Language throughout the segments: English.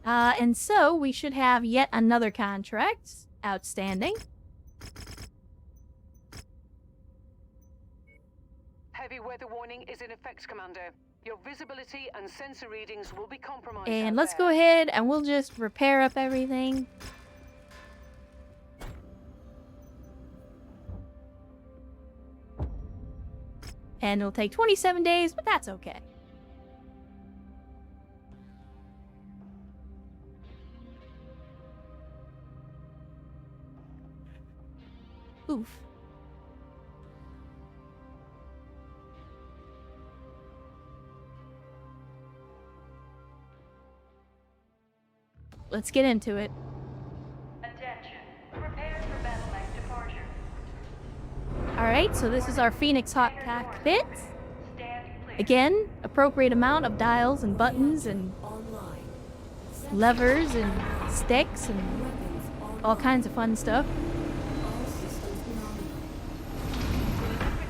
And so we should have yet another contract. Outstanding. Heavy weather warning is in effect, Commander. Your visibility and sensor readings will be compromised. And let's go ahead and we'll just repair up everything. And it'll take 27 days, but that's okay. Oof. Let's get into it. Attention. Prepare for battlemech departure. Alright, so this is our Phoenix Hawk cockpit. Stand clear. Again, appropriate amount of dials and buttons and levers and sticks and all kinds of fun stuff.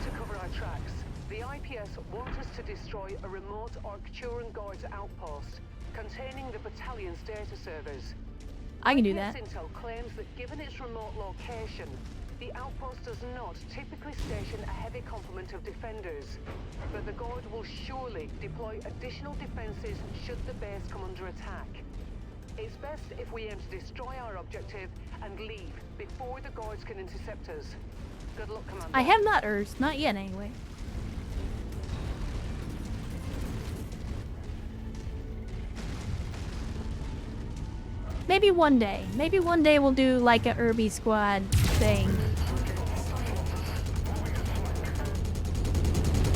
To cover our tracks, the IPS want us to destroy a remote Arcturan Guards outpost containing the battalion's data servers. I can do that. IPS intel claims that given its remote location, the outpost does not typically station a heavy complement of defenders, but the Guard will surely deploy additional defenses should the base come under attack. It's best if we aim to destroy our objective and leave before the Guards can intercept us. Good luck, Commander. I have not Earth, not yet anyway. Maybe one day. Maybe one day we'll do like a Irby squad thing.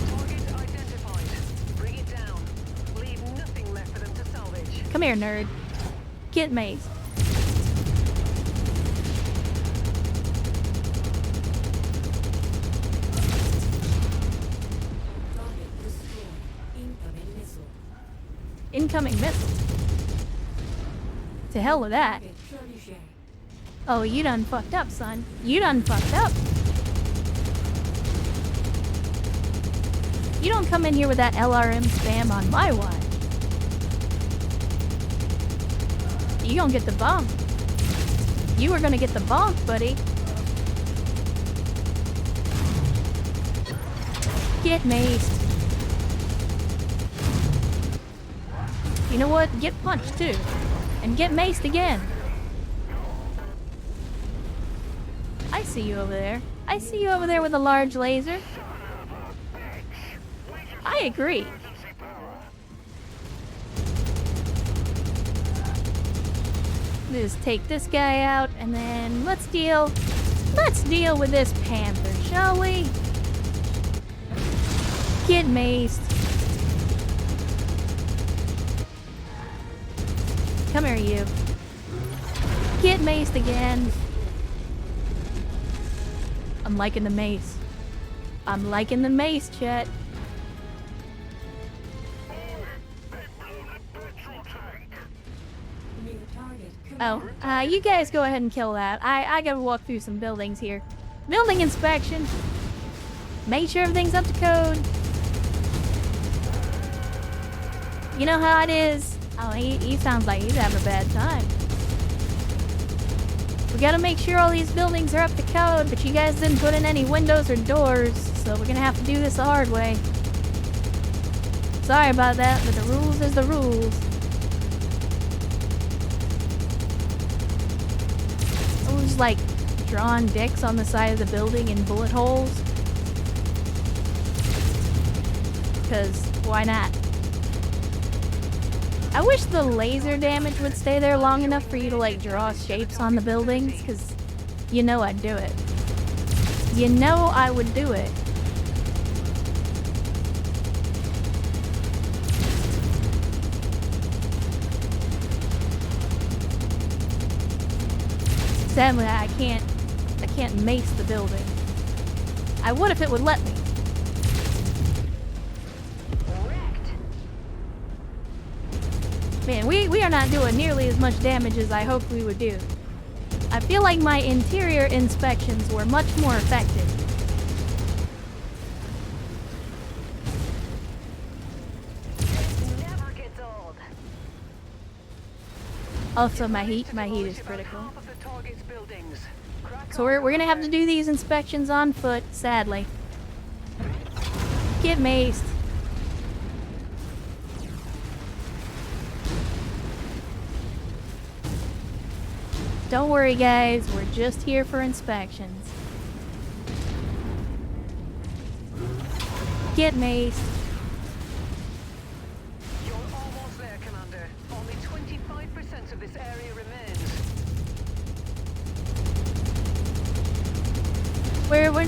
Target identified. Bring it down. Leave nothing left for them to salvage. Come here, nerd. Get maced. Incoming missile. To hell with that. Oh, you done fucked up, son. You done fucked up. You don't come in here with that LRM spam on my watch. You gonna get the bump. You are gonna get the bump, buddy. Get maced. You know what? Get punched too. And get maced again. I see you over there. I see you over there with a large laser. I agree. Just take this guy out and then let's deal with this panther, shall we? Get maced. Come here, you. Get maced again. I'm liking the mace. I'm liking the mace, chat. Oh, you guys go ahead and kill that. I gotta walk through some buildings here. Building inspection. Make sure everything's up to code. You know how it is. Oh, he sounds like he's having a bad time. We gotta make sure all these buildings are up to code, but you guys didn't put in any windows or doors, so we're gonna have to do this the hard way. Sorry about that, but the rules is the rules. Those, like, drawn dicks on the side of the building in bullet holes. Because, why not? I wish the laser damage would stay there long enough for you to, like, draw shapes on the buildings, because you know I'd do it. You know I would do it. Sadly, I can't mace the building. I would if it would let me. Man, we are not doing nearly as much damage as I hoped we would do. I feel like my interior inspections were much more effective. Never gets old. Also, my heat is About critical. half of the target's buildings. Crack So on, we're gonna have to Commander. do these inspections on foot, sadly. Get maced. Don't worry, guys. We're just here for inspections. Get maced. You're almost there, Commander. Only 25% of this area remains. We're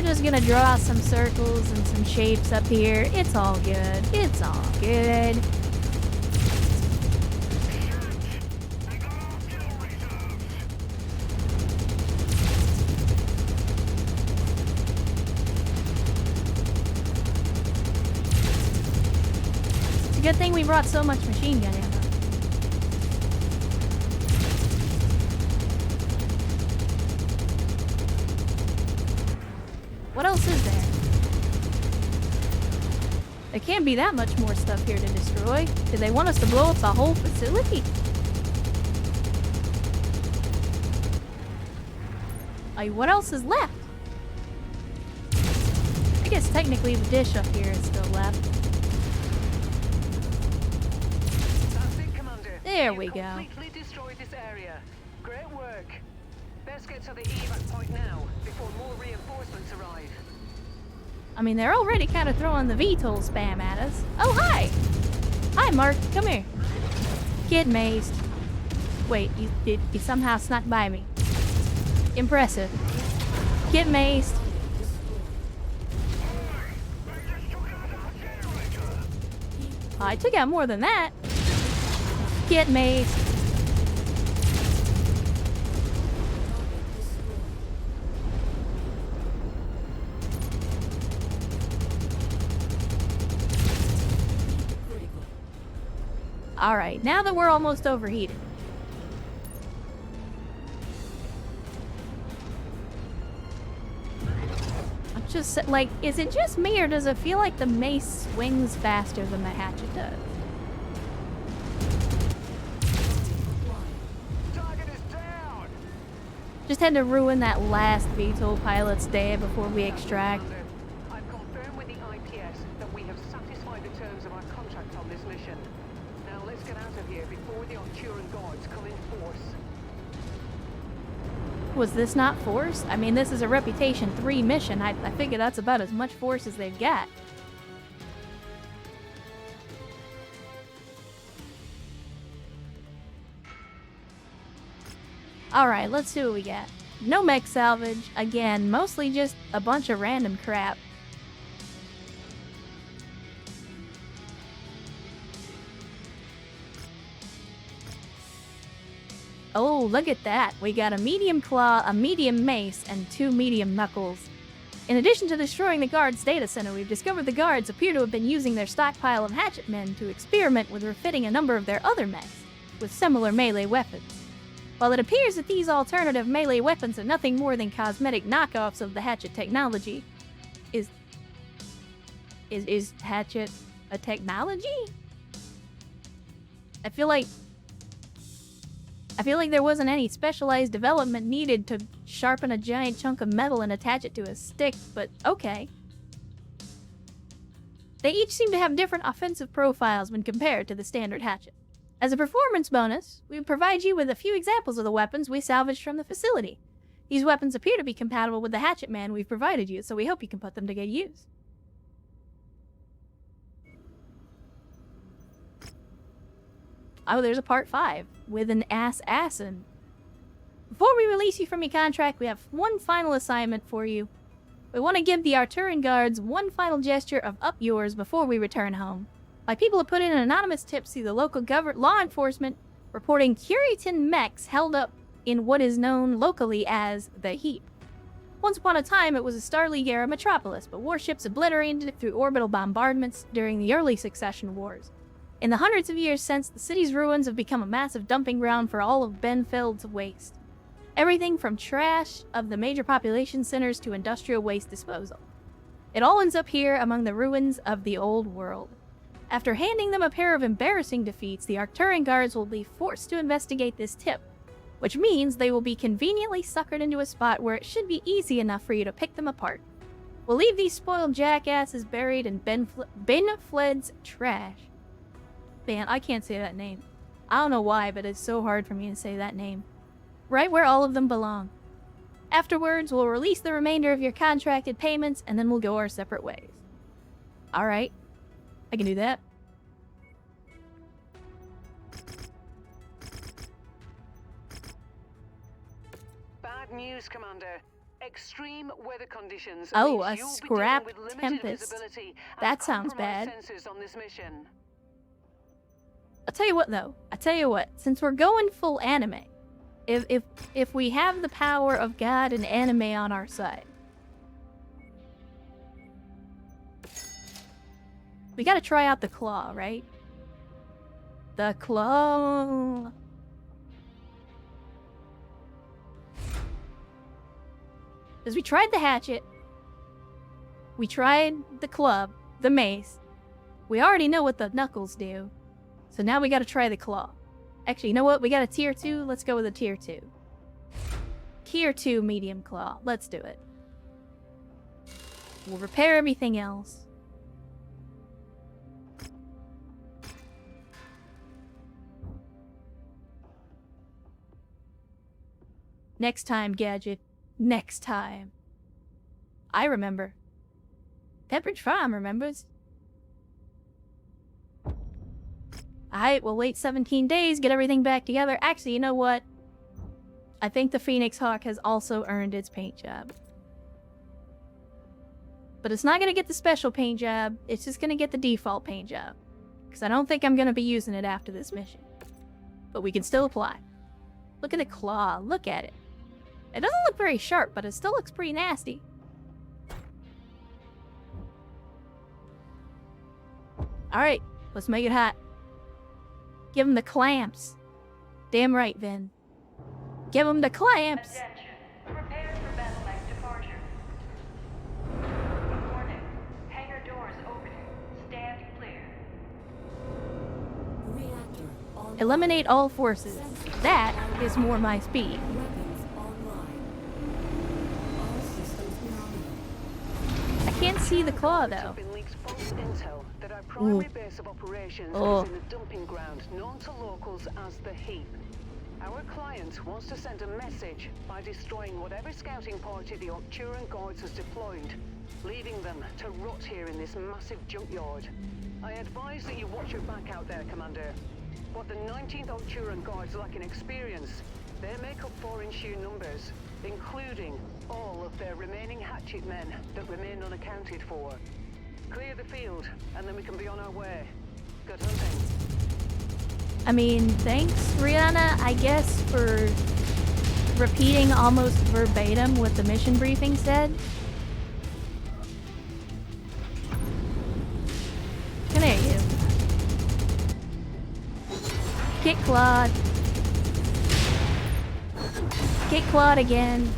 just gonna draw some circles and some shapes up here. It's all good. It's all good. It's a good thing we brought so much machine gun ammo. What else is there? There can't be that much more stuff here to destroy. Do they want us to blow up the whole facility? What else is left? I guess technically the dish up here is still left. That's it, Commander. There You've we go. completely destroyed this area. Great work. Best get to the evac point now, before more reinforcements arrive. I mean, they're already kind of throwing the VTOL spam at us. Oh, hi! Hi, Mark. Come here. Get maced. Wait, you somehow snuck by me. Impressive. Get maced. I took out more than that. Get maced. Alright, now that we're almost overheated. I'm just like, is it just me or does it feel like the mace swings faster than the hatchet does? Target is down! Just had to ruin that last VTOL pilot's day before we extract. Commander, I've confirmed with the IPS that we have satisfied the terms of our contract on this mission. Now let's get out of here before the Arcturan guards come in force. Was this not force? I mean, this is a Reputation 3 mission. I figure that's about as much force as they've got. Alright, let's see what we got. No mech salvage. Again, mostly just a bunch of random crap. Oh, look at that. We got a medium claw, a medium mace, and 2 medium knuckles. In addition to destroying the guards' data center, we've discovered the guards appear to have been using their stockpile of hatchet men to experiment with refitting a number of their other mechs with similar melee weapons. While it appears that these alternative melee weapons are nothing more than cosmetic knockoffs of the hatchet technology, is hatchet a technology? I feel like there wasn't any specialized development needed to sharpen a giant chunk of metal and attach it to a stick, but okay. They each seem to have different offensive profiles when compared to the standard hatchet. As a performance bonus, we provide you with a few examples of the weapons we salvaged from the facility. These weapons appear to be compatible with the hatchet man we've provided you, so we hope you can put them to good use. Oh, there's a part 5 with an assassin. Before we release you from your contract, we have one final assignment for you. We want to give the Arcturan guards one final gesture of up yours before we return home. My people have put in anonymous tips to the local law enforcement reporting Curitan mechs held up in what is known locally as the Heap. Once upon a time, it was a Star League-era metropolis, but warships obliterated it through orbital bombardments during the early Succession Wars. In the hundreds of years since, the city's ruins have become a massive dumping ground for all of Benfeld's waste. Everything from trash of the major population centers to industrial waste disposal. It all ends up here among the ruins of the old world. After handing them a pair of embarrassing defeats, the Arcturian guards will be forced to investigate this tip, which means they will be conveniently suckered into a spot where it should be easy enough for you to pick them apart. We'll leave these spoiled jackasses buried in Ben Fled's trash. Man, I can't say that name. I don't know why, but it's so hard for me to say that name. Right where all of them belong. Afterwards, we'll release the remainder of your contracted payments, and then we'll go our separate ways. Alright. I can do that. Bad news, Commander. Extreme weather conditions. Oh, means a you'll be scrap dealing with limited tempest. visibility and That sounds compromised bad. sensors on this mission. I'll tell you what, though. I tell you what. Since we're going full anime, if we have the power of God and anime on our side, we gotta try out the claw, right? The claw. Because we tried the hatchet. We tried the club, the mace. We already know what the knuckles do. So now we gotta try the claw. Actually, you know what? We got a tier 2. Let's go with a tier 2. Tier 2 medium claw. Let's do it. We'll repair everything else. Next time, Gadget. Next time. I remember. Pepperidge Farm remembers. Alright, we'll wait 17 days, get everything back together. Actually, you know what? I think the Phoenix Hawk has also earned its paint job. But it's not gonna get the special paint job, it's just gonna get the default paint job. Because I don't think I'm gonna be using it after this mission. But we can still apply. Look at the claw, look at it. It doesn't look very sharp, but it still looks pretty nasty. Alright, let's make it hot. Give him the clamps. Damn right, Vin. Give him the clamps! Attention. Prepare for battlemech departure. Warning. Hangar doors opening. Stand clear. Reactor online. Eliminate all forces. That is more my speed. Weapons online. All systems nominal. I can't see the claw, though. Have been leaked false intel that our primary base of operations Oh. is in a dumping ground known to locals as the Heap. Our client wants to send a message by destroying whatever scouting party the Arcturian Guards has deployed, leaving them to rot here in this massive junkyard. I advise that you watch your back out there, Commander. What the 19th Arcturian Guards lack in experience, they make up for in sheer numbers, including all of their remaining hatchet men that remain unaccounted for. Clear the field, and then we can be on our way. Good hunting. I mean, thanks, Rihanna, I guess, for repeating almost verbatim what the mission briefing said. Come here, you. Get clawed. Get clawed again.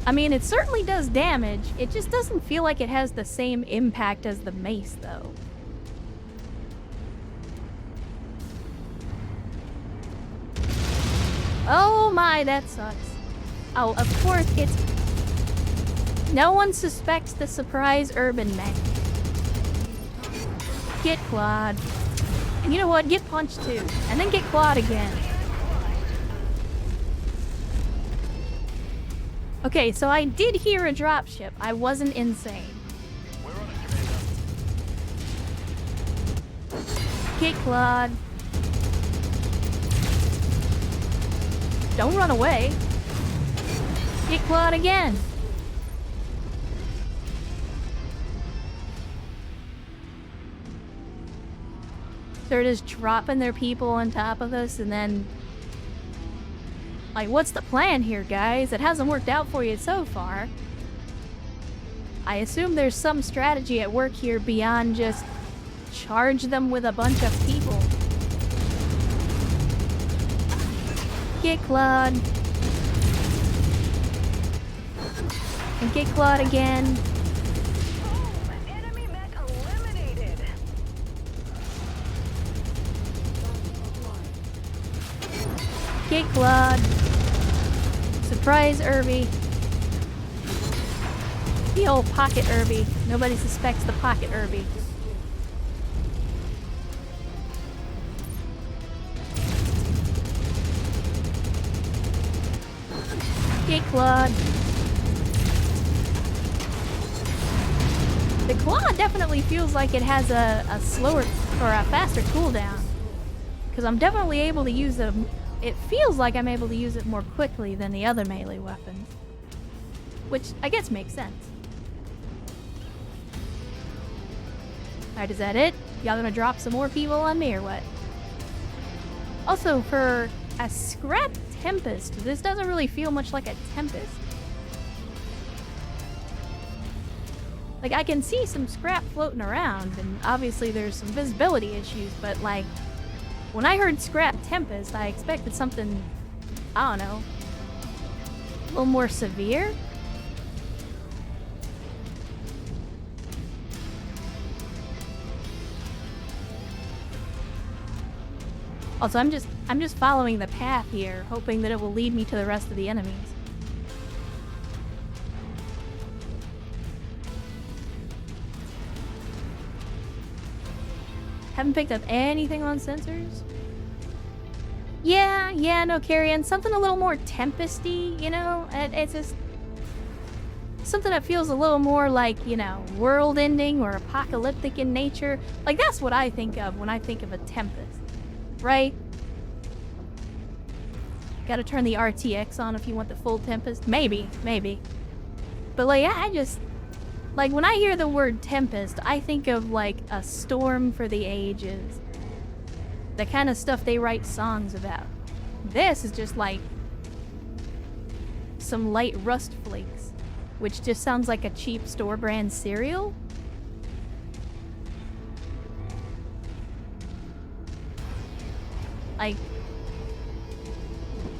I mean, it certainly does damage. It just doesn't feel like it has the same impact as the mace, though. Oh my, that sucks. Oh, of course, it's... No one suspects the surprise urban mech. Get clawed. And you know what? Get punched too. And then get clawed again. Okay, so I did hear a dropship. I wasn't insane. Get clawed. Don't run away. Get clawed again. They're just dropping their people on top of us and then... Like, what's the plan here, guys? It hasn't worked out for you so far. I assume there's some strategy at work here beyond just charge them with a bunch of people. Get clawed. And get clawed again. Enemy mech eliminated. Get clawed. Surprise Irby. The old pocket Irby. Nobody suspects the pocket Irby. Get clawed. The claw definitely feels like it has a slower or a faster cooldown. Because I'm definitely able to use it. It feels like I'm able to use it more quickly than the other melee weapons. Which I guess makes sense. Alright, is that it? Y'all gonna drop some more people on me or what? Also, for a scrap Tempest, this doesn't really feel much like a Tempest. Like, I can see some scrap floating around, and obviously there's some visibility issues, but like, when I heard scrap Tempest, I expected something, I don't know, a little more severe? Also, I'm just following the path here, hoping that it will lead me to the rest of the enemies. Haven't picked up anything on sensors. Yeah, no, Carrion. Something a little more Tempesty, you know? It's just something that feels a little more like, you know, world-ending or apocalyptic in nature. Like, that's what I think of when I think of a Tempest. Right? Gotta turn the RTX on if you want the full Tempest. Maybe. But like, I just... Like, when I hear the word Tempest, I think of like a storm for the ages. The kind of stuff they write songs about. This is just like some light rust flakes, which just sounds like a cheap store brand cereal. Like,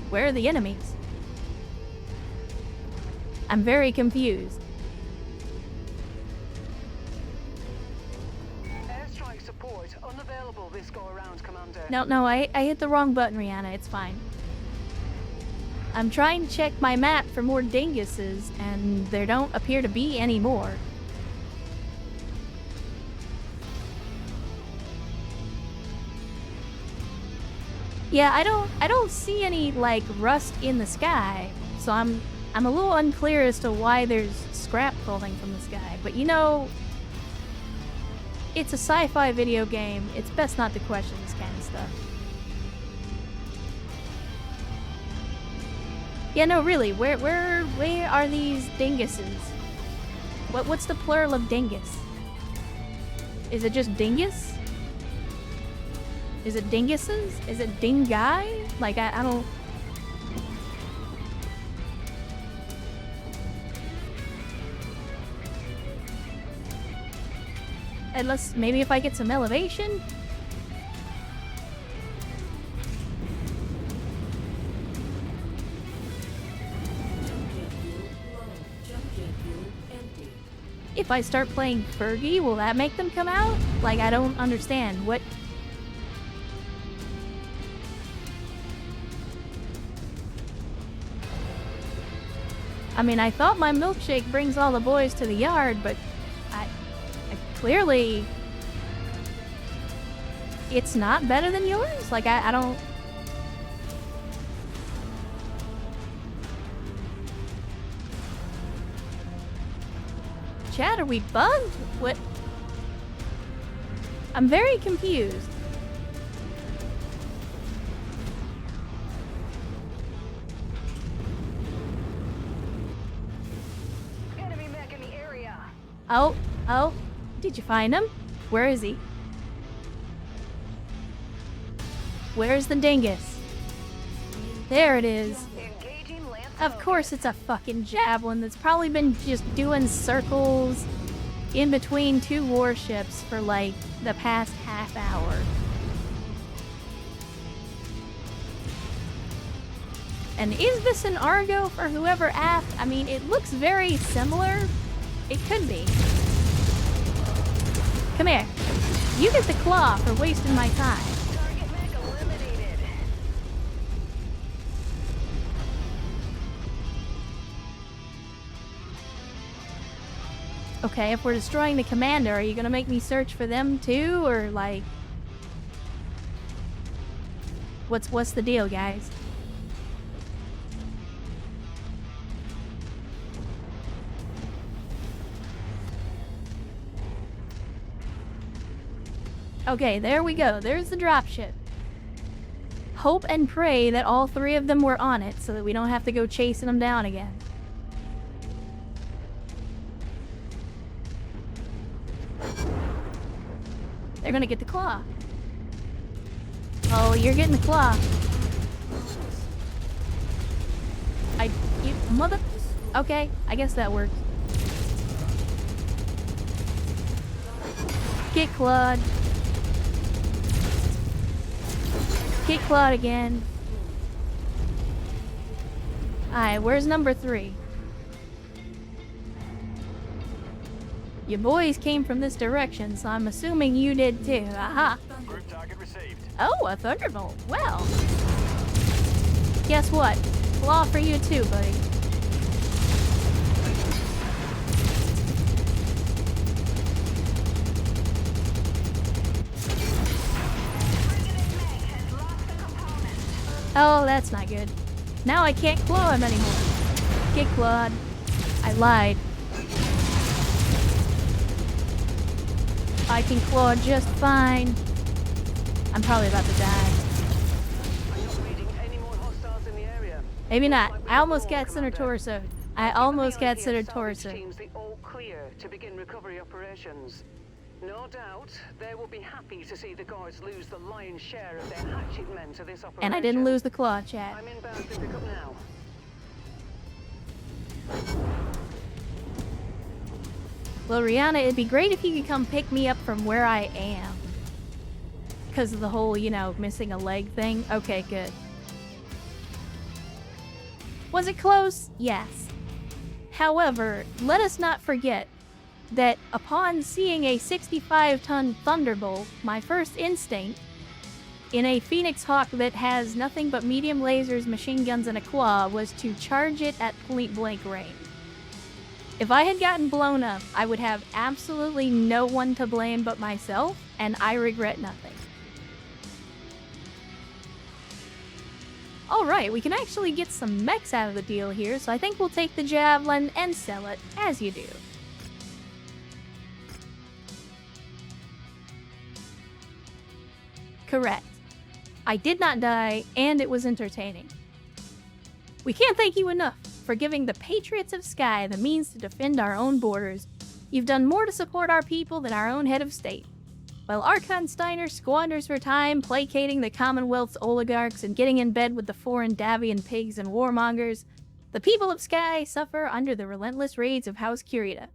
where are the enemies? I'm very confused. Airstrike support unavailable this go around, Commander. No, I hit the wrong button, Rihanna. It's fine. I'm trying to check my map for more dinguses, and there don't appear to be any more. Yeah, I don't see any like rust in the sky, so I'm a little unclear as to why there's scrap falling from the sky. But you know, it's a sci-fi video game. It's best not to question this kind of stuff. Yeah, no, really. Where are these dinguses? What's the plural of dingus? Is it just dingus? Is it dinguses? Is it dingai? Like, I don't... Unless, maybe if I get some elevation? If I start playing Fergie, will that make them come out? Like, I don't understand. What... I mean, I thought my milkshake brings all the boys to the yard, but I clearly... It's not better than yours? Like, I don't... Chat, are we bugged? What? I'm very confused. Enemy mech in the area. Oh, did you find him? Where is he? Where's the dingus? There it is. Engaging Lance. Of course it's a fucking javelin that's probably been just doing circles in between two warships for like the past half hour. And is this an Argo for whoever asked? I mean, it looks very similar. It could be. Come here. You get the claw for wasting my time. Target mech eliminated. Okay, if we're destroying the commander, are you gonna make me search for them too, or like... What's the deal, guys? Okay, there we go. There's the dropship. Hope and pray that all three of them were on it so that we don't have to go chasing them down again. They're gonna get the claw. Oh, you're getting the claw. You mother... Okay, I guess that worked. Get clawed. Get clawed again. Alright, where's number 3? You boys came from this direction, so I'm assuming you did too. Aha! Group target received. Oh, a thunderbolt. Well. Guess what? Claw for you too, buddy. Oh, that's not good. Now I can't claw him anymore. Get clawed. I lied. I can claw just fine. I'm probably about to die. I'm not reading any more hostiles in the area. Maybe not. Looks like I almost we're got all, center Commander. torso. I almost got center Salvage torso. teams the all clear to begin recovery operations. No doubt, they will be happy to see the guards lose the lion's share of their hatchet men to this operation. And I didn't lose the claw, chat. I'm inbound to pick up now. Well, Rihanna, it'd be great if you could come pick me up from where I am. Because of the whole, you know, missing a leg thing. Okay, good. Was it close? Yes. However, let us not forget that upon seeing a 65-ton Thunderbolt, my first instinct, in a Phoenix Hawk that has nothing but medium lasers, machine guns, and a claw, was to charge it at point-blank range. If I had gotten blown up, I would have absolutely no one to blame but myself, and I regret nothing. Alright, we can actually get some mechs out of the deal here, so I think we'll take the Javelin and sell it, as you do. Correct. I did not die, and it was entertaining. We can't thank you enough for giving the Patriots of Sky the means to defend our own borders. You've done more to support our people than our own head of state. While Archon Steiner squanders her time placating the Commonwealth's oligarchs and getting in bed with the foreign Davian pigs and warmongers, the people of Sky suffer under the relentless raids of House Curita.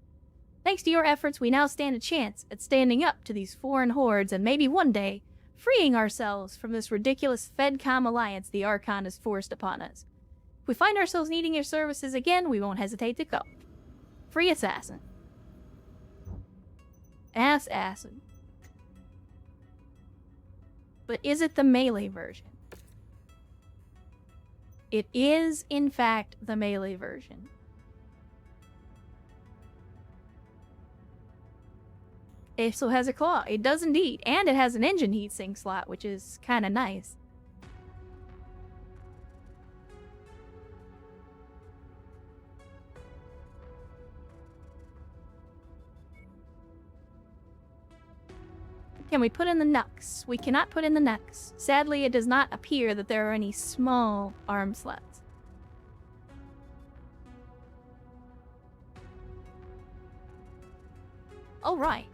Thanks to your efforts, we now stand a chance at standing up to these foreign hordes and maybe one day freeing ourselves from this ridiculous FedCom alliance the Archon has forced upon us. If we find ourselves needing your services again, we won't hesitate to call. Free assassin. Assassin. But is it the melee version? It is, in fact, the melee version. It still has a claw. It does indeed. And it has an engine heatsink slot, which is kind of nice. Can we put in the knucks? We cannot put in the knucks. Sadly, it does not appear that there are any small arm slots. Alright.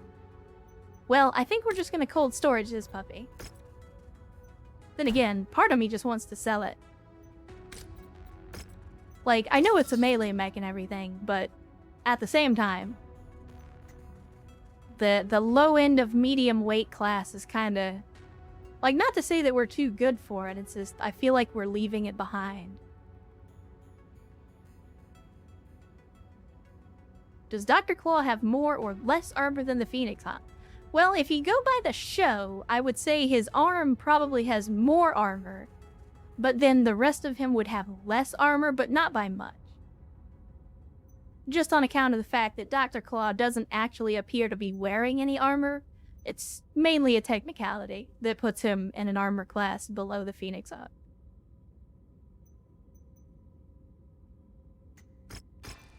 Well, I think we're just gonna cold storage this puppy. Then again, part of me just wants to sell it. Like, I know it's a melee mech and everything, but at the same time, the low end of medium weight class is kind of... Like, not to say that we're too good for it, it's just, I feel like we're leaving it behind. Does Dr. Claw have more or less armor than the Phoenix Hawk? Well, if you go by the show, I would say his arm probably has more armor, but then the rest of him would have less armor, but not by much. just on account of the fact that Dr. Claw doesn't actually appear to be wearing any armor. It's mainly a technicality that puts him in an armor class below the Phoenix Hawk.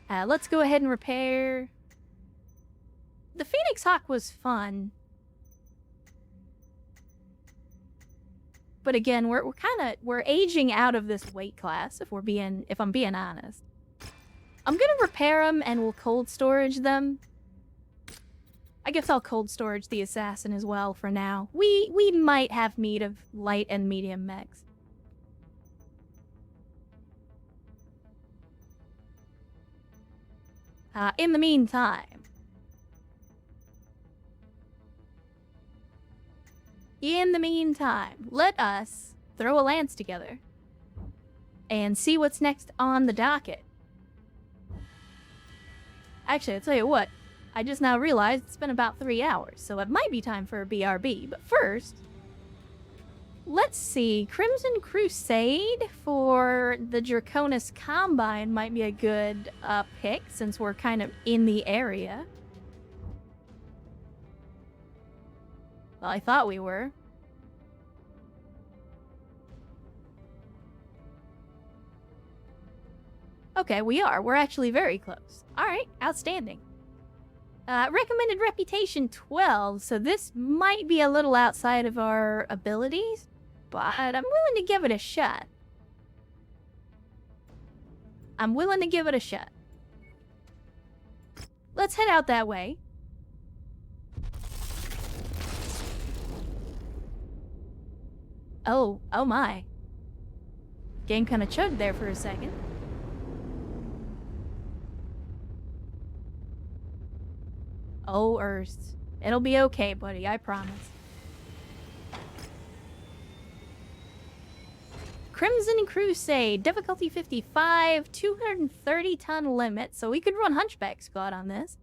Let's go ahead and repair. The Phoenix Hawk was fun. But again, we're aging out of this weight class if I'm being honest. I'm gonna repair them and we'll cold storage them. I guess I'll cold storage the assassin as well for now. We might have need of light and medium mechs. In the meantime, let us throw a lance together and see what's next on the docket. Actually, I'll tell you what, I just now realized it's been about 3 hours, so it might be time for a BRB. But first, let's see. Crimson Crusade for the Draconis Combine might be a good pick since we're kind of in the area. Well, I thought we were. Okay, we are. We're actually very close. Alright, outstanding. Recommended reputation 12, so this might be a little outside of our abilities, but I'm willing to give it a shot. Let's head out that way. Oh my. Game kind of chugged there for a second. Oh, Earth. It'll be okay, buddy, I promise. Crimson Crusade, difficulty 55, 230-ton limit, so we could run Hunchback Squad on this.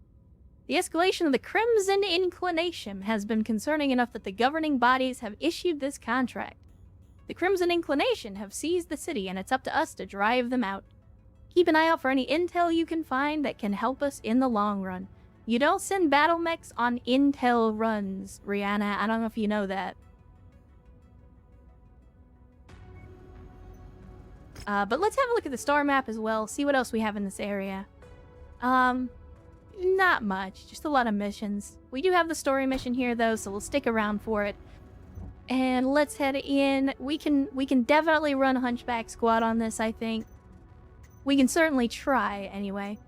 The escalation of the Crimson Inclination has been concerning enough that the governing bodies have issued this contract. The Crimson Inclination have seized the city, and it's up to us to drive them out. Keep an eye out for any intel you can find that can help us in the long run. You don't send battlemechs on intel runs, Rihanna. I don't know if you know that. But let's have a look at the star map as well, see what else we have in this area. Not much, just a lot of missions. We do have the story mission here though, so we'll stick around for it. And let's head in. We can definitely run Hunchback Squad on this, I think. We can certainly try, anyway.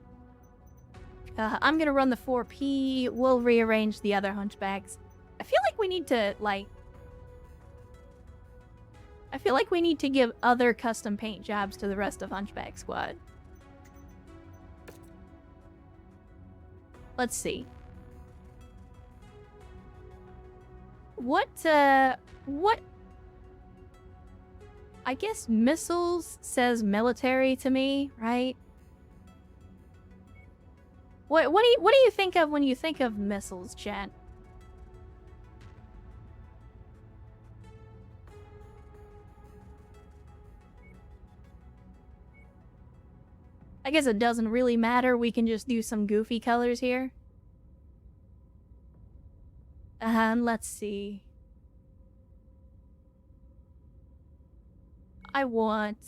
I'm gonna run the 4P. We'll rearrange the other Hunchbacks. I feel like we need to give other custom paint jobs to the rest of Hunchback Squad. Let's see. What? I guess missiles says military to me, right? What do you think of when you think of missiles, chat? I guess it doesn't really matter. We can just do some goofy colors here. And let's see. I want...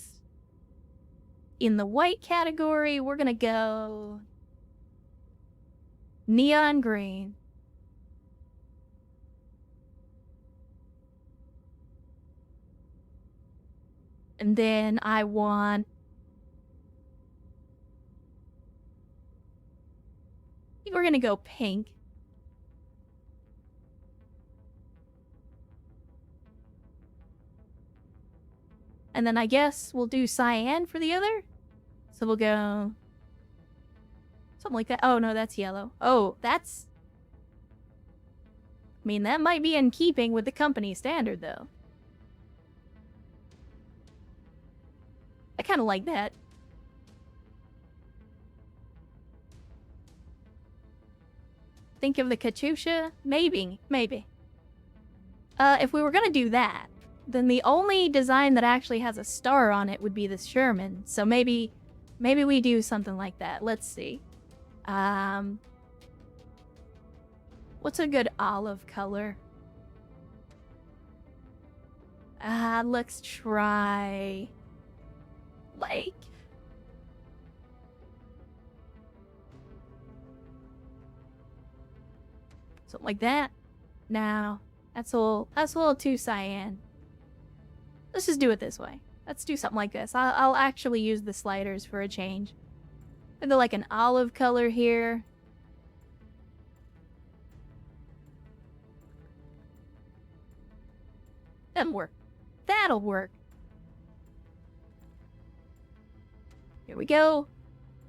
In the white category, we're gonna go... neon green. And then I want... I think we're gonna go pink. And then I guess we'll do cyan for the other. So we'll go... something like that. Oh, no, that's yellow. Oh, that's... I mean, that might be in keeping with the company standard, though. I kind of like that. Think of the Katyusha? Maybe. If we were gonna do that, then the only design that actually has a star on it would be the Sherman. So maybe we do something like that. Let's see. What's a good olive color? Let's try like something like that. No, that's a little too cyan. Let's just do it this way. Let's do something like this. I'll actually use the sliders for a change. Maybe like an olive color here. That'll work. That'll work. Here we go.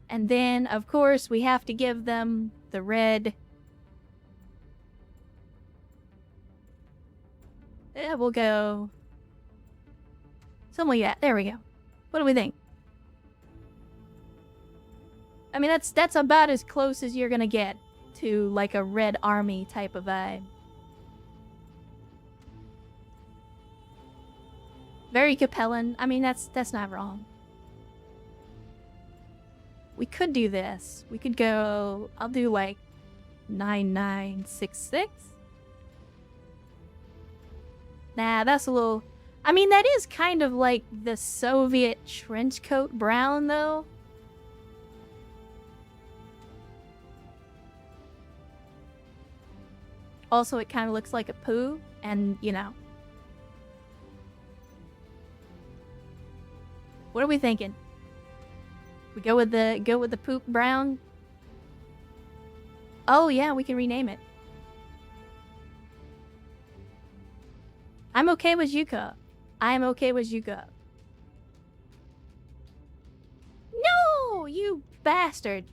And then, of course, we have to give them the red. Yeah, we'll go something like that. There we go. What do we think? I mean, that's about as close as you're gonna get to like a Red Army type of vibe. Very Capellan. I mean, that's not wrong. We could do this. We could go, I'll do like 9966. Nah, that's a little... I mean, that is kind of like the Soviet trench coat brown, though. Also, it kind of looks like a poo, and, you know. What are we thinking? We go with the poop brown? Oh, yeah, we can rename it. I'm okay with Yuka. I'm okay with Yuka. No, you bastard.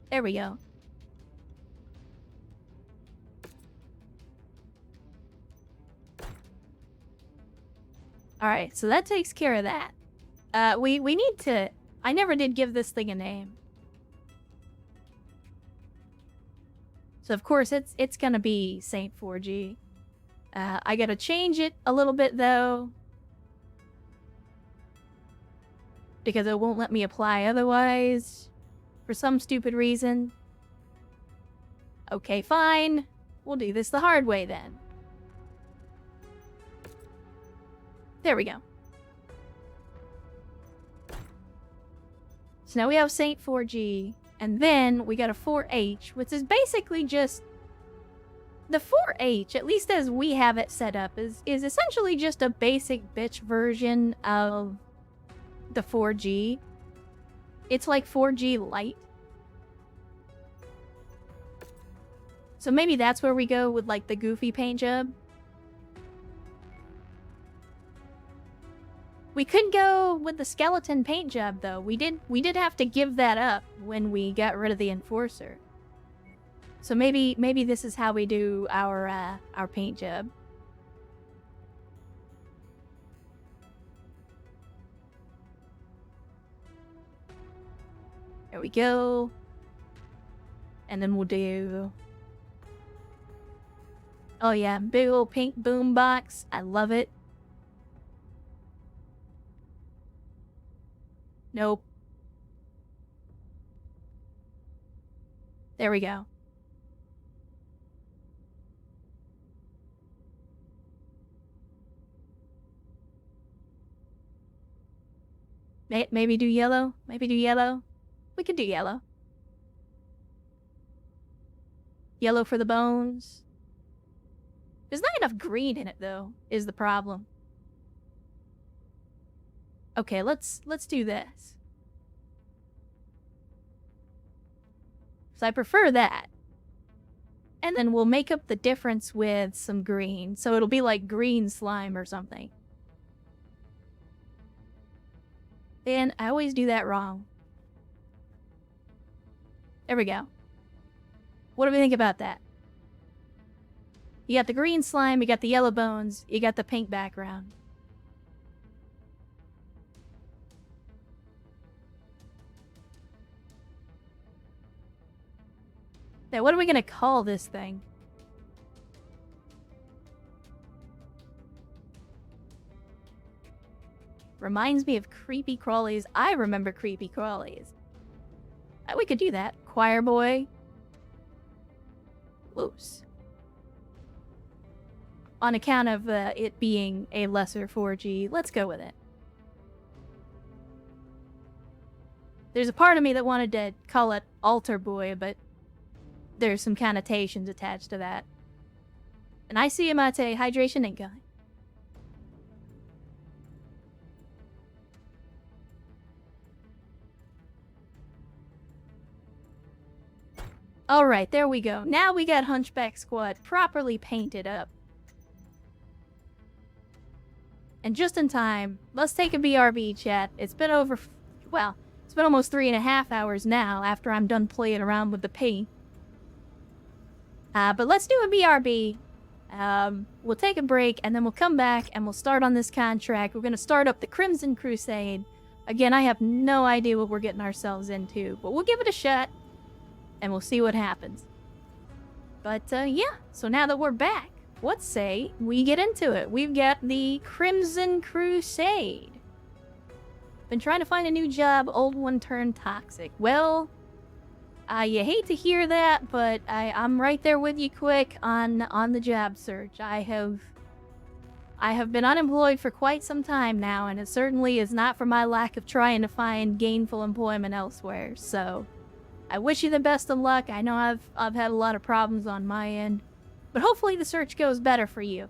There we go. Alright, so that takes care of that. We need to... I never did give this thing a name. So of course it's gonna be Saint 4G. I gotta change it a little bit though. Because it won't let me apply otherwise. For some stupid reason. Okay, fine. We'll do this the hard way then. There we go. So now we have Saint 4G, and then we got a 4H, which is basically just... The 4H, at least as we have it set up, is essentially just a basic bitch version of the 4G. It's like 4G Lite. So maybe that's where we go with like the goofy paint job. We could go with the skeleton paint job though. We did have to give that up when we got rid of the enforcer. So maybe this is how we do our paint job. There we go. And then we'll do... Oh yeah, big old pink boombox. I love it. Nope. There we go. Maybe do yellow? Maybe do yellow? We could do yellow. Yellow for the bones. There's not enough green in it, though, is the problem. Okay, let's do this. So I prefer that. And then we'll make up the difference with some green. So it'll be like green slime or something. And I always do that wrong. There we go. What do we think about that? You got the green slime, you got the yellow bones, you got the pink background. Now, what are we gonna call this thing? Reminds me of creepy crawlies. I remember creepy crawlies. We could do that. Choir boy. Close. On account of it being a lesser 4G, let's go with it. There's a part of me that wanted to call it altar boy, but there's some connotations attached to that. And I see him at a hydration ink guy. Alright, there we go. Now we got Hunchback Squad properly painted up. And just in time, let's take a BRB, chat. It's been over, well, it's been almost 3.5 hours now after I'm done playing around with the paint. But let's do a BRB. We'll take a break, and then we'll come back, and we'll start on this contract. We're going to start up the Crimson Crusade. Again, I have no idea what we're getting ourselves into, but we'll give it a shot, and we'll see what happens. But, yeah, so now that we're back, let's say we get into it. We've got the Crimson Crusade. Been trying to find a new job, old one turned toxic. Well, you hate to hear that, but I'm right there with you quick on the job search. I have been unemployed for quite some time now, and it certainly is not for my lack of trying to find gainful employment elsewhere. So, I wish you the best of luck. I know I've had a lot of problems on my end, but hopefully the search goes better for you.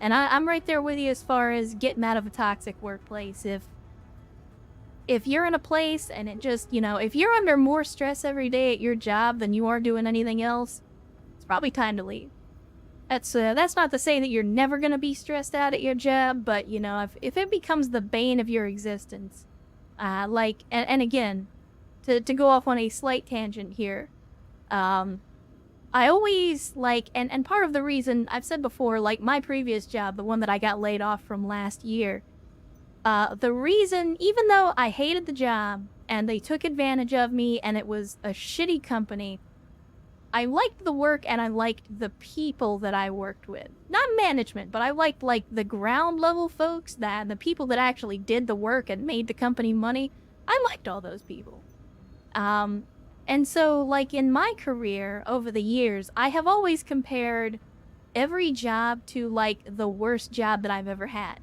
And I'm right there with you as far as getting out of a toxic workplace. If you're in a place and it just, you know, if you're under more stress every day at your job than you are doing anything else, it's probably time to leave. That's not to say that you're never going to be stressed out at your job, but, you know, if it becomes the bane of your existence, and again, to go off on a slight tangent here, I always, and part of the reason, I've said before, like, my previous job, the one that I got laid off from last year, the reason, even though I hated the job, and they took advantage of me, and it was a shitty company, I liked the work, and I liked the people that I worked with. Not management, but I liked, like, the ground level folks, the people that actually did the work and made the company money. I liked all those people. And so, like, in my career, over the years, I have always compared every job to, like, the worst job that I've ever had.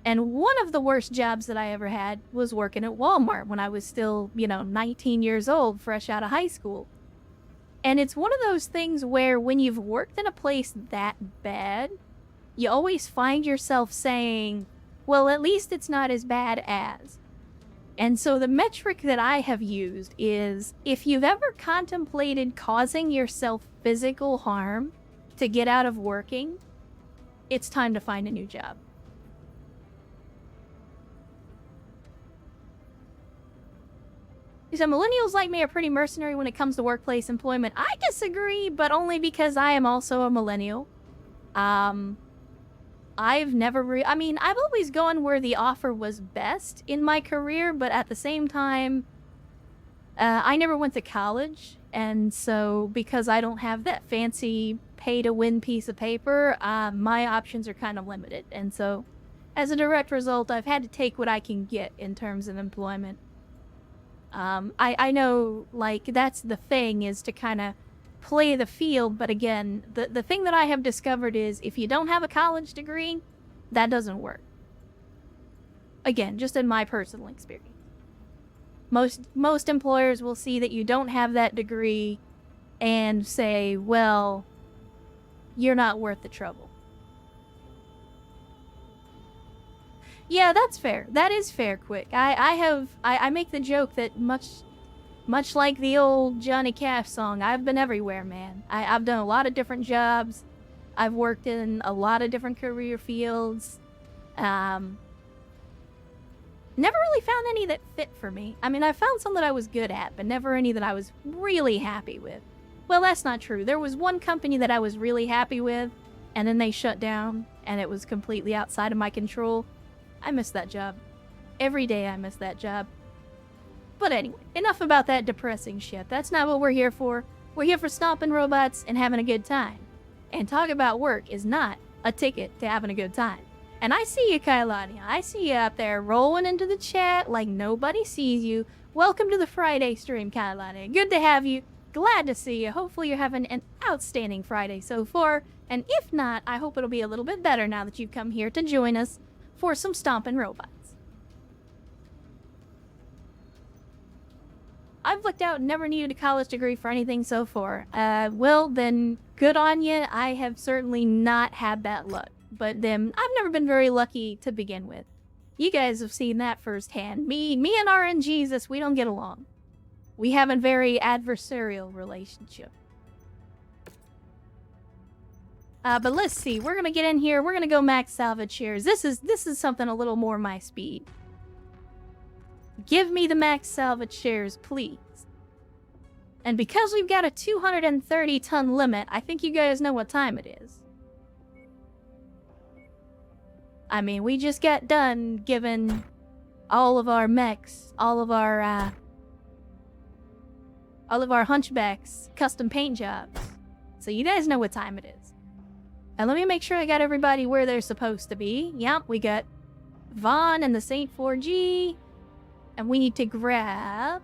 And one of the worst jobs that I ever had was working at Walmart when I was still, 19 years old, fresh out of high school. And it's one of those things where when you've worked in a place that bad, you always find yourself saying, well, at least it's not as bad as. And so the metric that I have used is, if you've ever contemplated causing yourself physical harm to get out of working, it's time to find a new job. So millennials like me are pretty mercenary when it comes to workplace employment. I disagree, but only because I am also a millennial. I've always gone where the offer was best in my career, but at the same time, I never went to college, and so because I don't have that fancy pay-to-win piece of paper, my options are kind of limited, and so as a direct result, I've had to take what I can get in terms of employment. I know, like, that's the thing, is to kind of play the field, but again, the thing that I have discovered is, if you don't have a college degree, that doesn't work. Again, just in my personal experience. Most employers will see that you don't have that degree and say, well, you're not worth the trouble. Yeah, that's fair. That is fair, Quick. I make the joke that much like the old Johnny Cash song, I've been everywhere, man. I've done a lot of different jobs. I've worked in a lot of different career fields. Never really found any that fit for me. I mean, I found some that I was good at, but never any that I was really happy with. Well, that's not true. There was one company that I was really happy with, and then they shut down, and it was completely outside of my control. I miss that job. Every day I miss that job. But anyway, enough about that depressing shit. That's not what we're here for. We're here for stomping robots and having a good time. And talk about work is not a ticket to having a good time. And I see you, Kailania. I see you up there rolling into the chat like nobody sees you. Welcome to the Friday stream, Kailania. Good to have you. Glad to see you. Hopefully you're having an outstanding Friday so far. And if not, I hope it'll be a little bit better now that you've come here to join us for some stomping robots. I've looked out and never needed a college degree for anything so far. Well, then, good on you. I have certainly not had that luck. But then, I've never been very lucky to begin with. You guys have seen that firsthand. Me and RNGesus, we don't get along. We have a very adversarial relationship. But let's see. We're gonna get in here. We're gonna go max salvage shares. This is something a little more my speed. Give me the max salvage shares, please. And because we've got a 230-ton limit, I think you guys know what time it is. I mean, we just got done giving all of our mechs, all of our hunchbacks custom paint jobs. So you guys know what time it is. And let me make sure I got everybody where they're supposed to be. Yep, we got Vaughn and the Saint 4G. And we need to grab...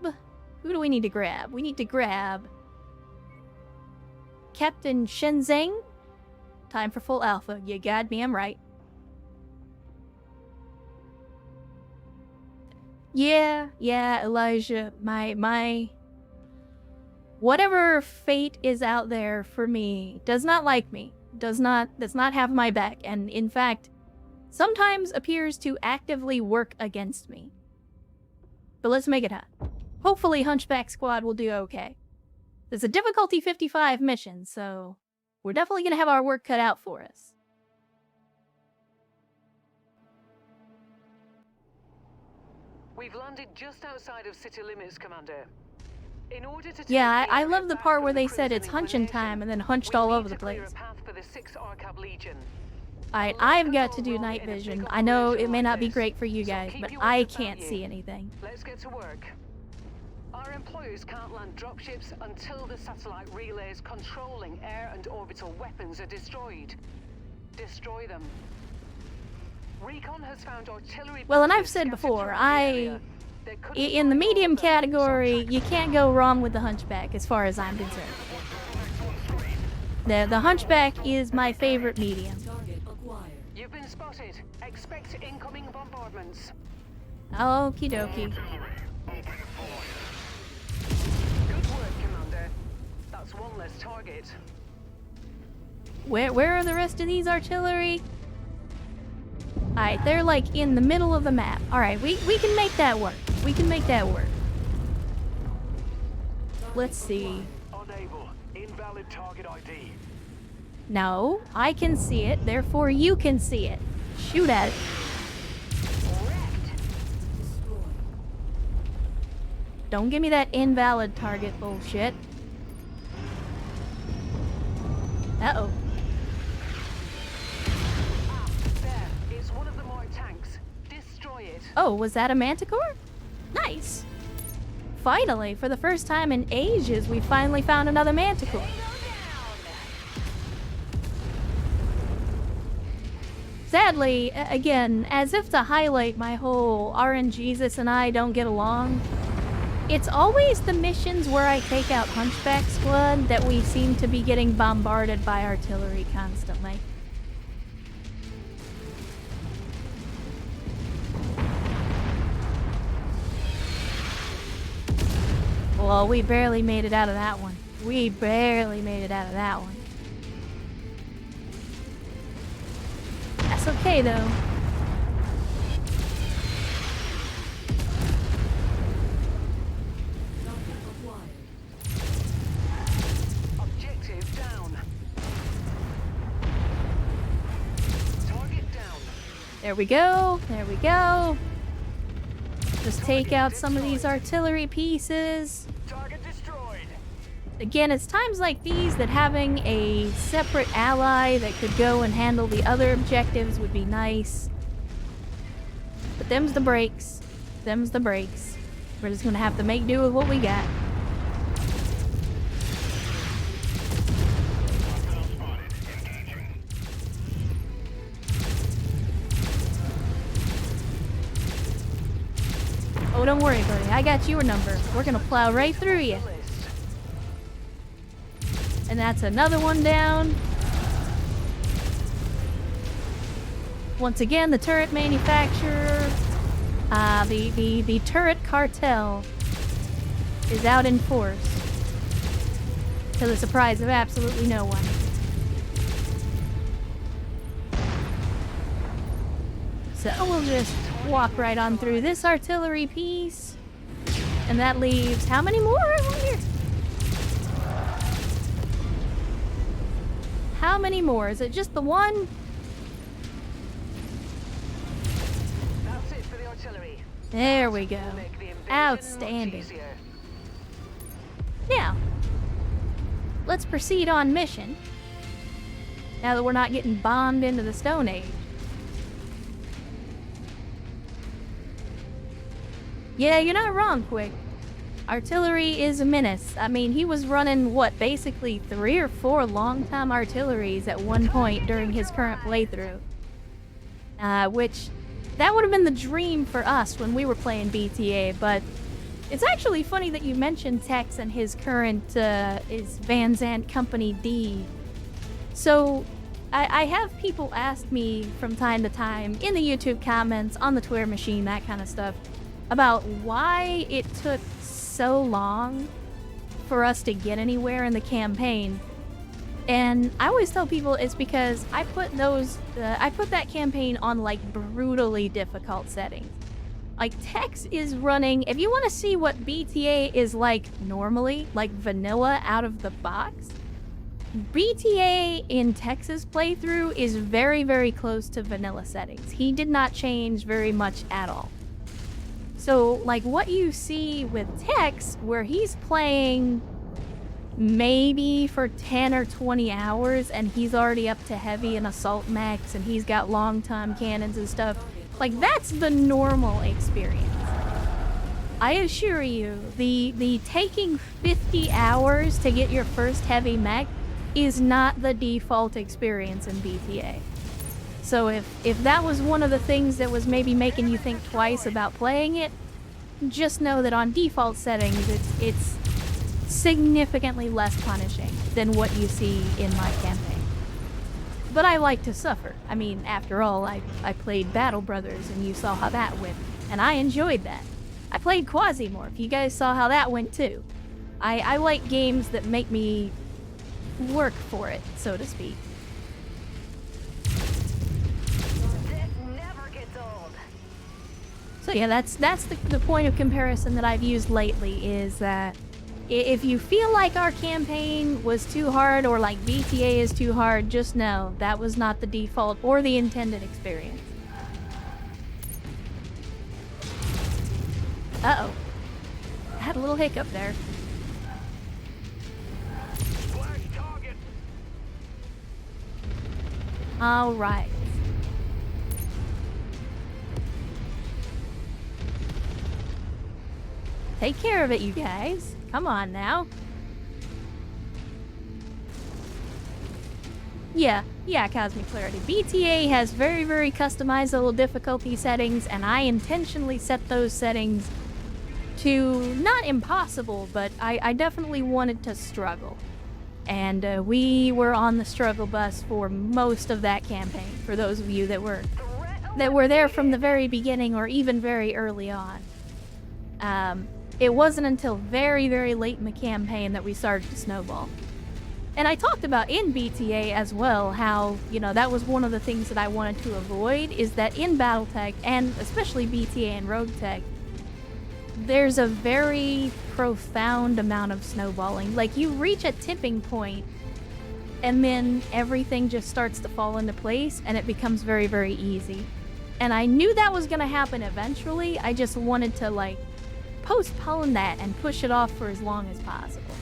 Who do we need to grab? We need to grab... Captain Shenzeng. Time for full alpha. You goddamn right. Yeah, Elijah. My... Whatever fate is out there for me does not like me. Does not have my back. And in fact, sometimes appears to actively work against me. But let's make it happen. Hopefully Hunchback Squad will do okay. There's a difficulty 55 mission, so we're definitely going to have our work cut out for us. We've landed just outside of city limits, Commander. In order to yeah, I love the part where they said it's hunching time and then hunched all over the place. Alright, I've got to do night vision. I know it may not be great for you guys, but I can't see anything. Let's get to work. Our employers can't land dropships until the satellite relays controlling air and orbital weapons are destroyed. Destroy them. Recon has found artillery. Well, and I've said before, in the medium category, you can't go wrong with the Hunchback as far as I'm concerned. The Hunchback is my favorite medium. You've been spotted. Expect incoming bombardments. Okie dokie. Good work, Commander. That's one less target. Where are the rest of these artillery? Alright, they're like in the middle of the map. Alright, we can make that work. We can make that work. Let's see. Unable. Invalid target ID. No, I can see it, therefore you can see it. Shoot at it. Don't give me that invalid target bullshit. Uh-oh. There. It's one of the more tanks. Destroy it. Oh, was that a manticore? Nice. Finally, for the first time in ages, we finally found another manticore. Sadly, again, as if to highlight my whole RNGesus and I don't get along, it's always the missions where I take out Hunchback Squad that we seem to be getting bombarded by artillery constantly. Well, we barely made it out of that one. We barely made it out of that one. That's okay, though. Objective down. Target down. There we go. There we go. Just take out some of these artillery pieces. Target destroyed. Again, it's times like these that having a separate ally that could go and handle the other objectives would be nice. But them's the breaks. Them's the breaks. We're just gonna have to make do with what we got. Oh, don't worry, buddy. I got your number. We're gonna plow right through you. And that's another one down. Once again, the turret manufacturer, the turret cartel is out in force. To the surprise of absolutely no one. So we'll just walk right on through this artillery piece. And that leaves how many more? I wonder. How many more? Is it just the one? That's it for the artillery. There we go. Will make the invasion Outstanding. much easier. Now, let's proceed on mission. Now that we're not getting bombed into the Stone Age. Yeah, you're not wrong, Quick. Artillery is a menace. I mean, he was running, what, basically 3 or 4 long-time artilleries at one point during his current playthrough. Which, that would have been the dream for us when we were playing BTA, but it's actually funny that you mentioned Tex and his current, is Van Zandt Company D. So, I have people ask me from time to time, in the YouTube comments, on the Twitter machine, that kind of stuff, about why it took so long for us to get anywhere in the campaign. And I always tell people it's because I put that campaign on like brutally difficult settings. Like Tex is running, if you want to see what BTA is like normally, like vanilla out of the box, BTA in Tex's playthrough is very, very close to vanilla settings. He did not change very much at all. So, like, what you see with Tex, where he's playing maybe for 10 or 20 hours, and he's already up to heavy and assault mechs, and he's got long-time cannons and stuff, like, that's the normal experience. I assure you, the taking 50 hours to get your first heavy mech is not the default experience in BTA. So if that was one of the things that was maybe making you think twice about playing it, just know that on default settings, it's significantly less punishing than what you see in my campaign. But I like to suffer. I mean, after all, I played Battle Brothers and you saw how that went, and I enjoyed that. I played Quasimorph, you guys saw how that went too. I like games that make me work for it, so to speak. So yeah, that's the point of comparison that I've used lately, is that if you feel like our campaign was too hard or like BTA is too hard, just know that was not the default or the intended experience. Uh-oh. I had a little hiccup there. All right. Take care of it, you guys. Come on now. Yeah, Cosmic Clarity. BTA has very, very customizable difficulty settings, and I intentionally set those settings to, not impossible, but I definitely wanted to struggle. And we were on the struggle bus for most of that campaign, for those of you that were there from the very beginning or even very early on. It wasn't until very, very late in the campaign that we started to snowball. And I talked about in BTA as well how, you know, that was one of the things that I wanted to avoid, is that in Battletech, and especially BTA and RogueTech, there's a very profound amount of snowballing. Like, you reach a tipping point, and then everything just starts to fall into place, and it becomes very, very easy. And I knew that was gonna happen eventually, I just wanted to, like, postpone that and push it off for as long as possible.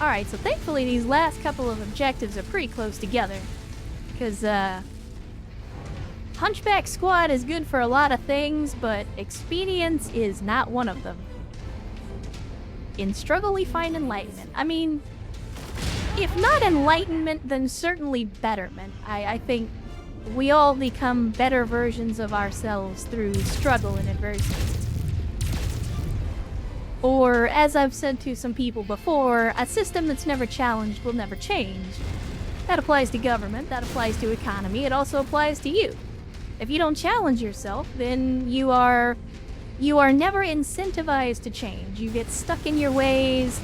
Alright, so thankfully these last couple of objectives are pretty close together. Because, Hunchback Squad is good for a lot of things, but expedience is not one of them. In struggle we find enlightenment. I mean, if not enlightenment, then certainly betterment. I think we all become better versions of ourselves through struggle and adversity. Or, as I've said to some people before, a system that's never challenged will never change. That applies to government, that applies to economy, it also applies to you. If you don't challenge yourself, then you are never incentivized to change. You get stuck in your ways,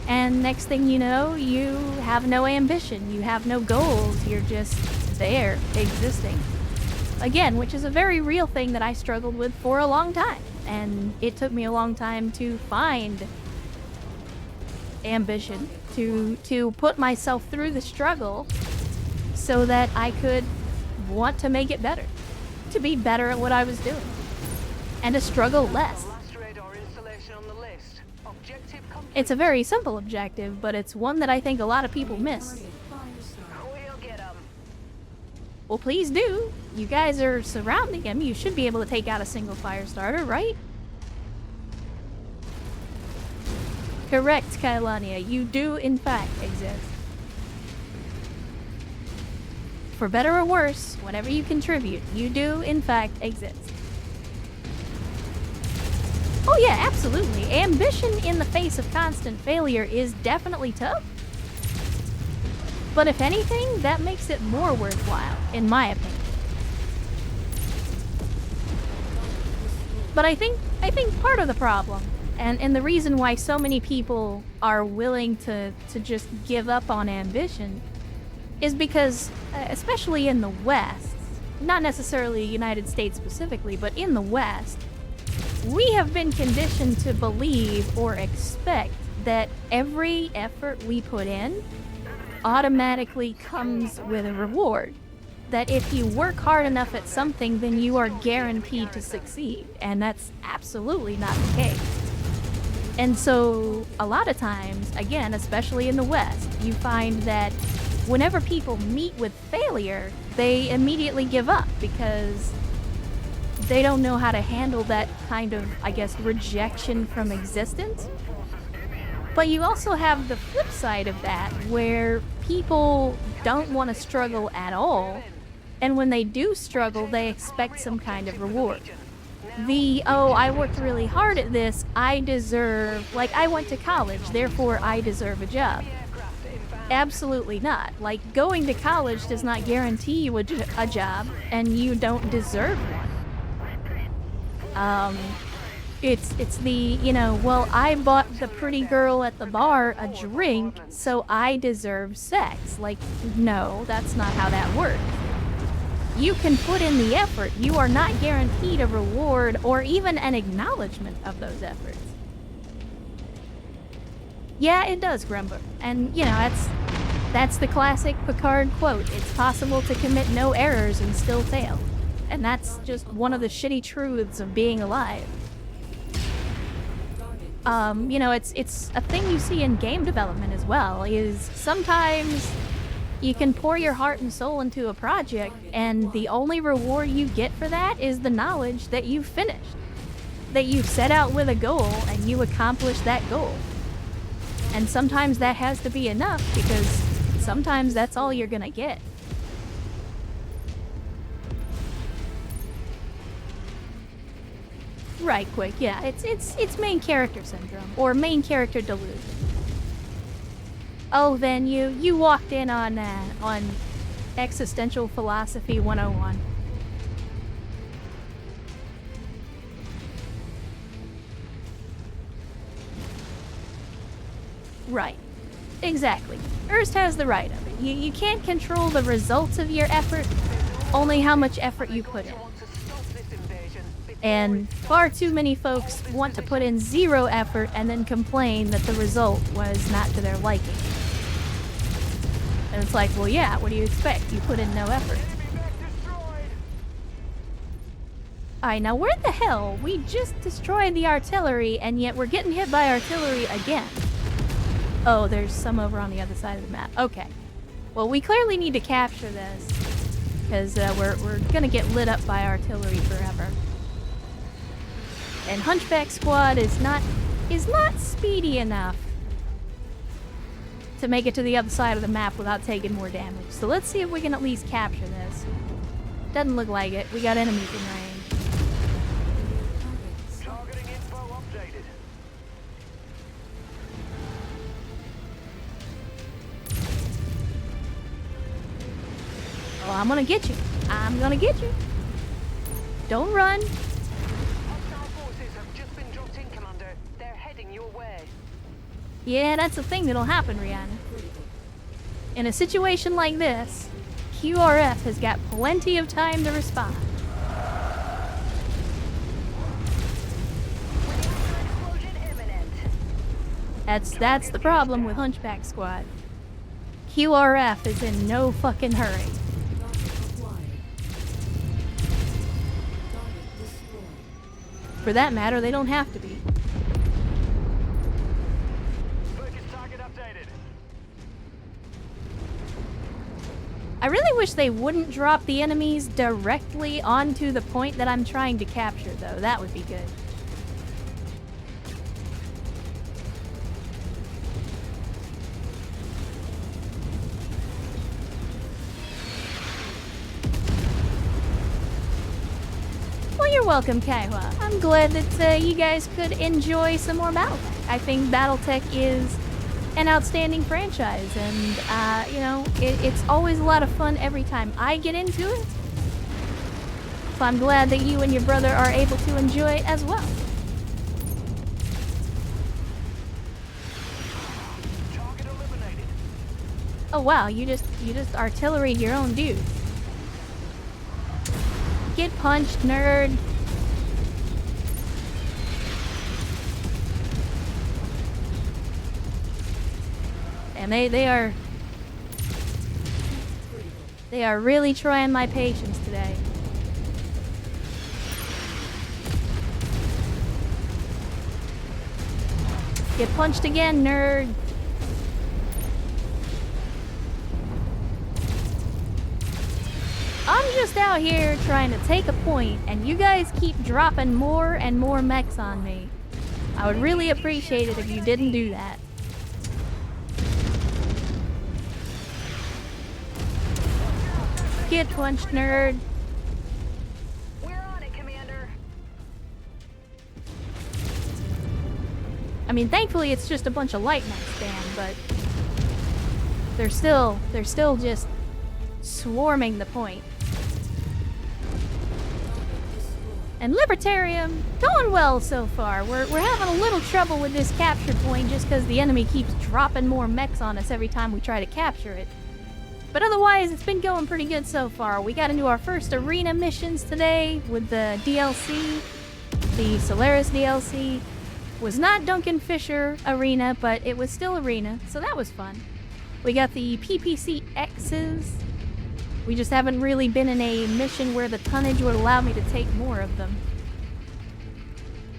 and next thing you know, you have no ambition, you have no goals, you're just there, existing. Again, which is a very real thing that I struggled with for a long time. And it took me a long time to find ambition, to put myself through the struggle so that I could want to make it better, to be better at what I was doing, and to struggle less. Last radar installation on the list. Objective complete. It's a very simple objective, but it's one that I think a lot of people miss. Target Firestar. We'll get 'em. Well, please do. You guys are surrounding him. You should be able to take out a single fire starter, right? Correct, Kailania. You do, in fact, exist. For better or worse, whatever you contribute, you do, in fact, exist. Oh yeah, absolutely. Ambition in the face of constant failure is definitely tough. But if anything, that makes it more worthwhile, in my opinion. But I think part of the problem, and the reason why so many people are willing to just give up on ambition, is because, especially in the West, not necessarily the United States specifically, but in the West, we have been conditioned to believe or expect that every effort we put in automatically comes with a reward. That if you work hard enough at something, then you are guaranteed to succeed. And that's absolutely not the case. And so, a lot of times, again, especially in the West, you find that whenever people meet with failure, they immediately give up because they don't know how to handle that kind of, I guess, rejection from existence. But you also have the flip side of that, where people don't want to struggle at all, and when they do struggle, they expect some kind of reward. Oh, I worked really hard at this, I deserve, like, I went to college, therefore I deserve a job. Absolutely not. Like, going to college does not guarantee you a job, and you don't deserve one. It's the, well, I bought the pretty girl at the bar a drink, so I deserve sex. Like, no, that's not how that works. You can put in the effort. You are not guaranteed a reward or even an acknowledgement of those efforts. Yeah, it does, Grumber. And, that's the classic Picard quote. It's possible to commit no errors and still fail. And that's just one of the shitty truths of being alive. It's a thing you see in game development as well, is sometimes you can pour your heart and soul into a project, and the only reward you get for that is the knowledge that you've finished. That you set out with a goal, and you accomplished that goal. And sometimes that has to be enough, because sometimes that's all you're gonna get. Right, quick, yeah, it's main character syndrome, or main character delusion. Oh, then you walked in on existential philosophy 101. Right, exactly. Ernst has the right of it. You can't control the results of your effort, only how much effort you put in. And far too many folks want to put in zero effort and then complain that the result was not to their liking. And it's like, well, yeah, what do you expect? You put in no effort. Alright, now where the hell? We just destroyed the artillery, and yet we're getting hit by artillery again. Oh, there's some over on the other side of the map. Okay. Well, we clearly need to capture this, because we're gonna get lit up by artillery forever. And Hunchback Squad is not speedy enough to make it to the other side of the map without taking more damage. So let's see if we can at least capture this. Doesn't look like it. We got enemies in range. Targeting info updated. Oh, I'm gonna get you. I'm gonna get you. Don't run. Hostile forces have just been dropped in, Commander. They're heading your way. Yeah, that's the thing that'll happen, Rihanna. In a situation like this, QRF has got plenty of time to respond. Explosion imminent. That's the problem with Hunchback Squad. QRF is in no fucking hurry. Target acquired. Target destroyed. For that matter, they don't have to be. Focus target updated. I really wish they wouldn't drop the enemies directly onto the point that I'm trying to capture, though. That would be good. Well, you're welcome, Kaiwa. I'm glad that you guys could enjoy some more Battletech. I think Battletech is an outstanding franchise, and you know, it's always a lot of fun every time I get into it. So I'm glad that you and your brother are able to enjoy it as well. Target eliminated. Oh wow, you just artilleried your own dude. Get punched, nerd. And they are really trying my patience today. Get punched again, nerd. I'm just out here trying to take a point, and you guys keep dropping more and more mechs on me. I would really appreciate it if you didn't do that. Get punched, nerd. We're on it, Commander. I mean, thankfully it's just a bunch of light mechs, Dan, but they're still just swarming the point. And Libertarium, going well so far. We're having a little trouble with this capture point just because the enemy keeps dropping more mechs on us every time we try to capture it. But otherwise, it's been going pretty good so far. We got into our first arena missions today with the DLC. The Solaris DLC was not Duncan Fisher arena, but it was still arena, so that was fun. We got the PPC X's. We just haven't really been in a mission where the tonnage would allow me to take more of them.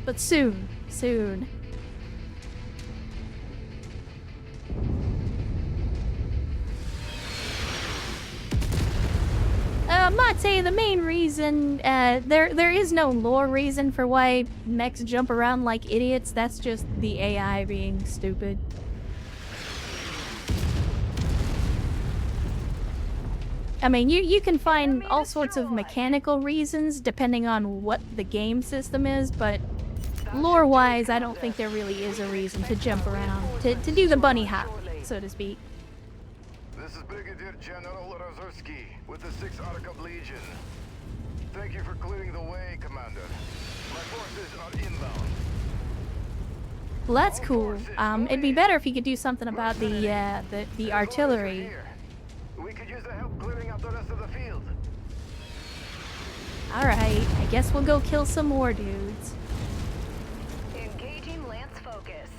But soon, soon. Mate, the main reason, there is no lore reason for why mechs jump around like idiots. That's just the AI being stupid. I mean, you can find all sorts of mechanical reasons depending on what the game system is, but lore-wise, I don't think there really is a reason to jump around, to do the bunny hop, so to speak. This is Brigadier General Rozerski with the 6th Arkham Legion. Thank you for clearing the way, Commander. My forces are inbound. Well, that's cool. It'd be better if you could do something about the artillery. We could use the help clearing out the rest of the field. Alright, I guess we'll go kill some more dudes. Engaging Lance focus.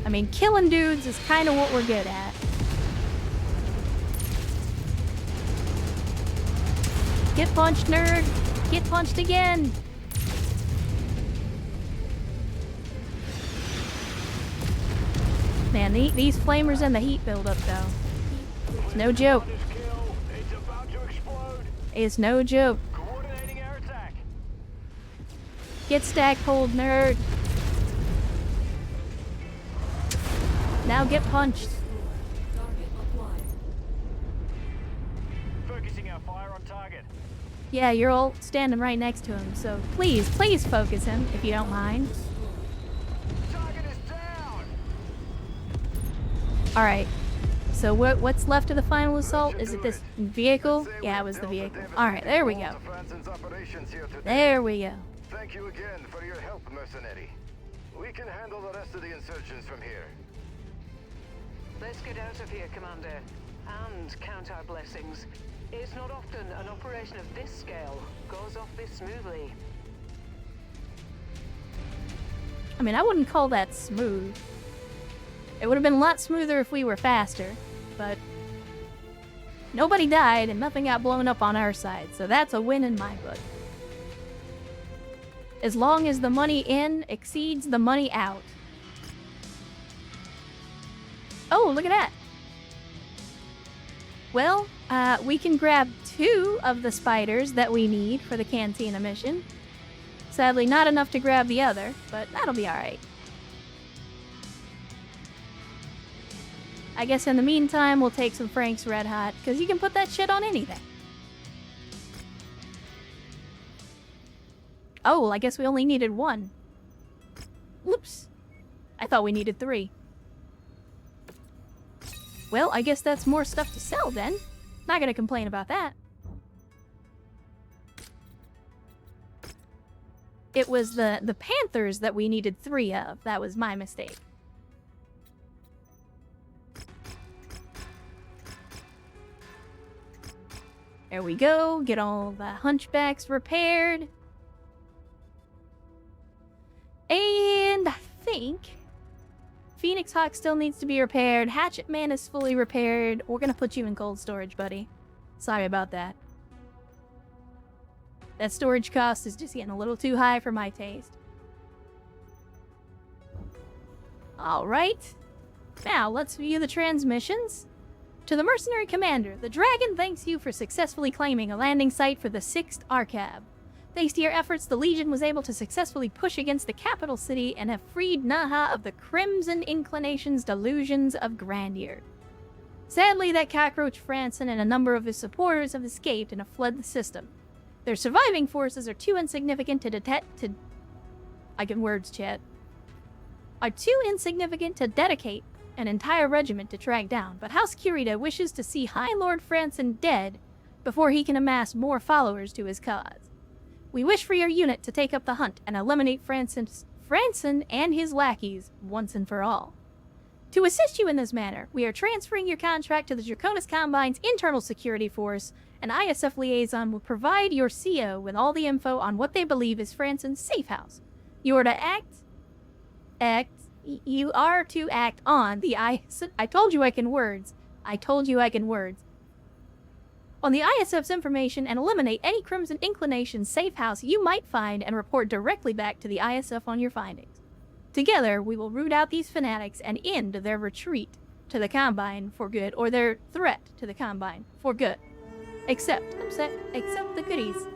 I mean, killing dudes is kind of what we're good at. Get punched, nerd! Get punched again! Man, these flamers and the heat buildup, though. It's no joke. It's about to explode. It's no joke. Coordinating air attack. Get stack-pulled, nerd. Now get punched. Target acquired. Fire on target. Yeah, you're all standing right next to him, so please focus him, if you don't mind. Target is down! Alright. So what's left of the final assault? Is it this vehicle? Yeah, it was the vehicle. Alright, there we go. There we go. Thank you again for your help, mercenary. We can handle the rest of the insurgents from here. Let's get out of here, Commander, and count our blessings. It's not often an operation of this scale goes off this smoothly. I mean, I wouldn't call that smooth. It would have been a lot smoother if we were faster, but nobody died and nothing got blown up on our side, so that's a win in my book. As long as the money in exceeds the money out. Oh, look at that. Well, we can grab 2 of the spiders that we need for the Cantina mission. Sadly, not enough to grab the other, but that'll be alright. I guess in the meantime, we'll take some Frank's Red Hot, because you can put that shit on anything. Oh, well, I guess we only needed 1. Whoops. I thought we needed 3. Well, I guess that's more stuff to sell then. Not gonna complain about that. It was the Panthers that we needed 3 of. That was my mistake. There we go. Get all the hunchbacks repaired. And I think Phoenix Hawk still needs to be repaired. Hatchet Man is fully repaired. We're gonna put you in cold storage, buddy. Sorry about that. That storage cost is just getting a little too high for my taste. Alright. Now, let's view the transmissions. To the Mercenary Commander, the Dragon thanks you for successfully claiming a landing site for the 6th Arcab. Thanks to your efforts, the Legion was able to successfully push against the capital city and have freed Naha of the Crimson Inclination's delusions of grandeur. Sadly, that cockroach Franson and a number of his supporters have escaped and have fled the system. Their surviving forces are too insignificant to dedicate an entire regiment to track down, but House Kurita wishes to see High Lord Franson dead before he can amass more followers to his cause. We wish for your unit to take up the hunt and eliminate Franson and his lackeys once and for all. To assist you in this manner, we are transferring your contract to the Draconis Combine's internal security force. An ISF liaison will provide your CO with all the info on what they believe is Franson's safe house. You are to act on the I told you I can words. On the ISF's information and eliminate any Crimson Inclination safe house you might find and report directly back to the ISF on your findings. Together, we will root out these fanatics and end their retreat to the Combine for good, or their threat to the Combine for good. Except the goodies.